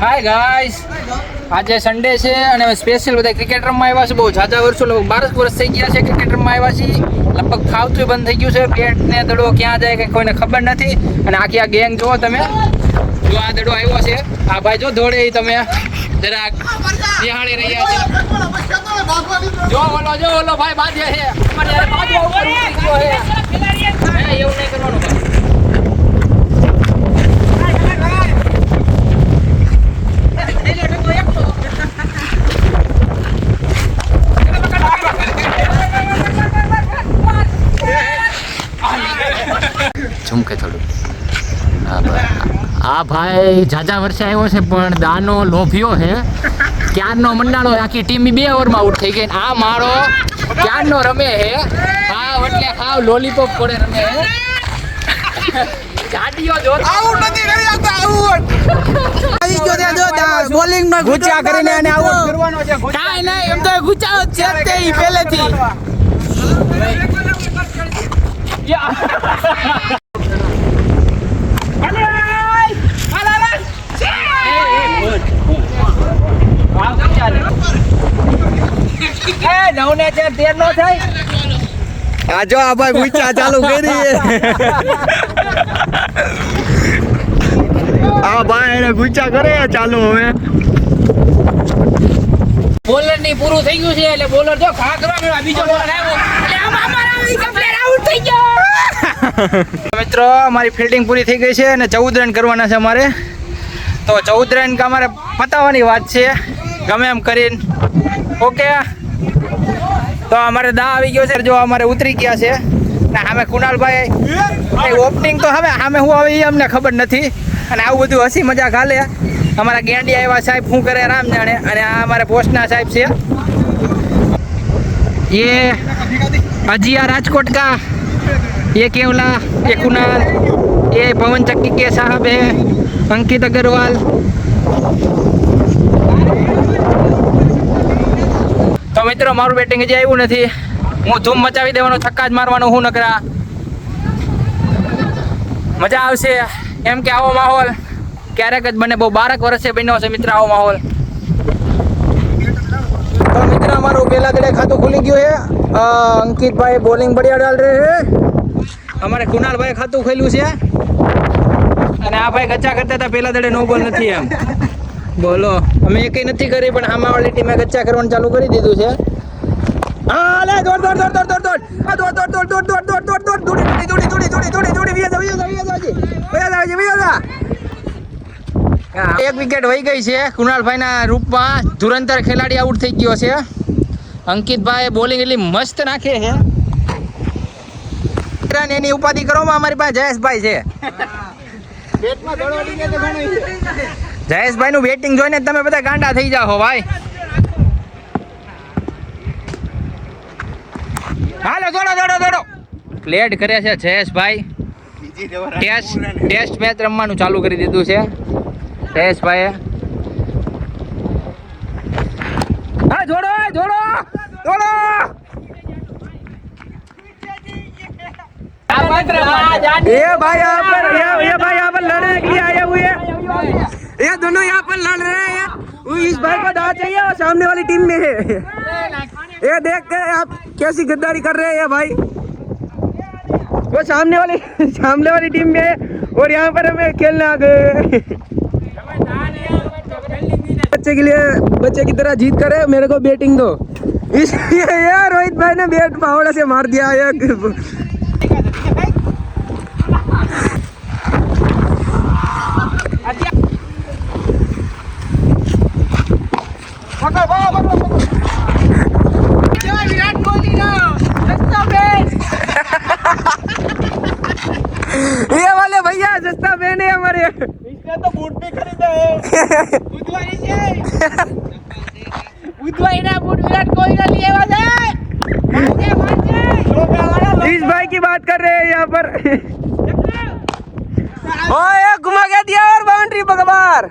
Hi guys, આજે Sunday છે અને સ્પેશિયલ બધા ક્રિકેટ રમવા આવ્યા છે. બહુ ઝાઝા વર્ષો, લગભગ 12 વર્ષ થઈ ગયા છે ક્રિકેટ રમવા આવ્યા છીએ. લગભગ ફાવતું બંધ થઈ ગયું છે. બેટ ને દડો ક્યાં જાય કે કોઈને ખબર નથી. અને આખી આ ગેંગ જુઓ તમે, જો આ દડો આવ્યો છે, આ ભાઈ જો દોડે એ તમે જરાક નિહાળી રહ્યા છે. જો ઓલો ભાઈ બાંધે છે, અમારે યાર બાંધવા ઉપર ઉતરી ગયો છે. એવું નહીં કરવાનું ભાઈ. ઝુમકે થોડું આ ભાઈ ઝાઝા વર્ષે આવ્યો છે પણ દાનો લોભ્યો છે. ક્યારનો મંડાળો, આખી ટીમ 2 ઓવરમાં આઉટ થઈ ગઈ. આ મારો ક્યારનો રમે છે, હાવ એટલે હાવ લોલીપોપ કોડે રમે છે. જાડીઓ જો આઉટ નથી કરી શકતા. આઉટ આવી ગયો તે જો બોલિંગ માં ગુચા કરીને એને આઉટ કરવાનો છે. કાઈ નહીં, એમ તો ગુચા છે તે પહેલેથી. જો આ ભાઈ પૂછા ચાલુ કરી. આ ભાઈ એને પૂછા કરે ચાલુ. હવે બોલર ની પૂરું થઈ ગયું છે એટલે બોલર જો ખા કરવા મળ્યો. બીજો બોલર આવ્યો એટલે આમાં અમારા પ્લેયર આઉટ થઈ ગયો. મિત્રો, અમારી ફિલ્ડિંગ પૂરી થઈ ગઈ છે અને 14 રન કરવાના છે અમારે. તો 14 રન અમારે પતાવવાની વાત છે ગમે એમ કરીને. ઓકે, તો અમારે દા આવી ગયો છે. જો અમારે ઉતરી ગયા છે ને સામે કુણાલભાઈ ઓપનિંગ તો હવે સામે હું આવે એ અમને ખબર નથી. અને આવું બધું હસી મજાક હાલે. અમારા ગેંડી આવ્યા સાહેબ શું કરે રામ જાણે. અને આ અમારા પોસ્ટના સાહેબ છે, ये अजिया राजकोट का, ये केवला, ये कुणाल, ये पवन चक्की के साहब है अंकित अग्रवाल. તો મિત્રો, મારું બેટિંગ હજી આવ્યું નથી. હું ધૂમ મચાવી દેવાનો, છક્કા જ મારવાનો હું નકરા. મજા આવશે એમ કે આવો માહોલ ક્યારેક જ બને. બહુ 12 વર્ષે બન્યો છે મિત્ર આવો માહોલ. तो मित्र, हमारा पहला दड़े खातु खुली गयो है. अंकित भाई बॉलिंग बढ़िया डाल रहे हैं. हमारे कुणाल भाई खातु खोल्યું છે. અને આ ભાઈ ગચ્ચા કરતા હતા પહેલા દડે. નો બોલ નથી એમ બોલો. અમે એકઈ નથી કરી પણ સામેવાળી ટીમે ગચ્ચા કરવાનું ચાલુ કરી દીધું છે. હા લે, દોડ દોડ દોડ દોડ દોડ દોડ આ દોડ દોડ દોડ દોડ દોડ દોડ દોડ દોડ દોડી દોડી દોડી દોડી દોડી દોડી વિયા. એક વિકેટ વહી ગઈ છે કુણાલભાઈ ના રૂપમાં. ધુરંધર ખેલાડી આઉટ થઈ ગયો છે. અંકિતભાઈ બોલિંગ એટલી મસ્ત નાખે છે. એની ઉપાધિ કરવામાં અમારી પાસે જયેશભાઈ છે. જયેશભાઈ નું બેટિંગ જોઈને તમે બધા ગાંડા થઈ જાઓ ભાઈ. હાલો દોડો દોડો દોડો. પ્લેડ કરે છે જયેશભાઈ. ટેસ્ટ મેચ રમવાનું ચાલુ કરી દીધું છે જયેશભાઈ. હા જોડો જોડો જોડો. ये भाई यहाँ पर लड़ने के लिए आए हुए हैं. ये दोनों यहाँ पर लड़ रहे हैं. इस भाई को दाव चाहिए और सामने वाली टीम में है. ये देखते हैं आप कैसी गद्दारी कर रहे हैं भाई. वो सामने वाली टीम में है और यहाँ पर हमें खेलने आ गए. बच्चे के लिए बच्चे की तरह जीत करे, मेरे को बैटिंग दो. इसलिए यार रोहित भाई ने बैट फावड़ा से मार दिया है. ये वाले भैया सस्ता पहने हमारे. इसने तो बूट भी खरीदा है. बुधवारी ना बूट विराट कोहली ने लिए हुआ है. इस भाई की बात कर रहे हैं यहाँ पर. ओए घुमा के दिया और बाउंड्री बगबार.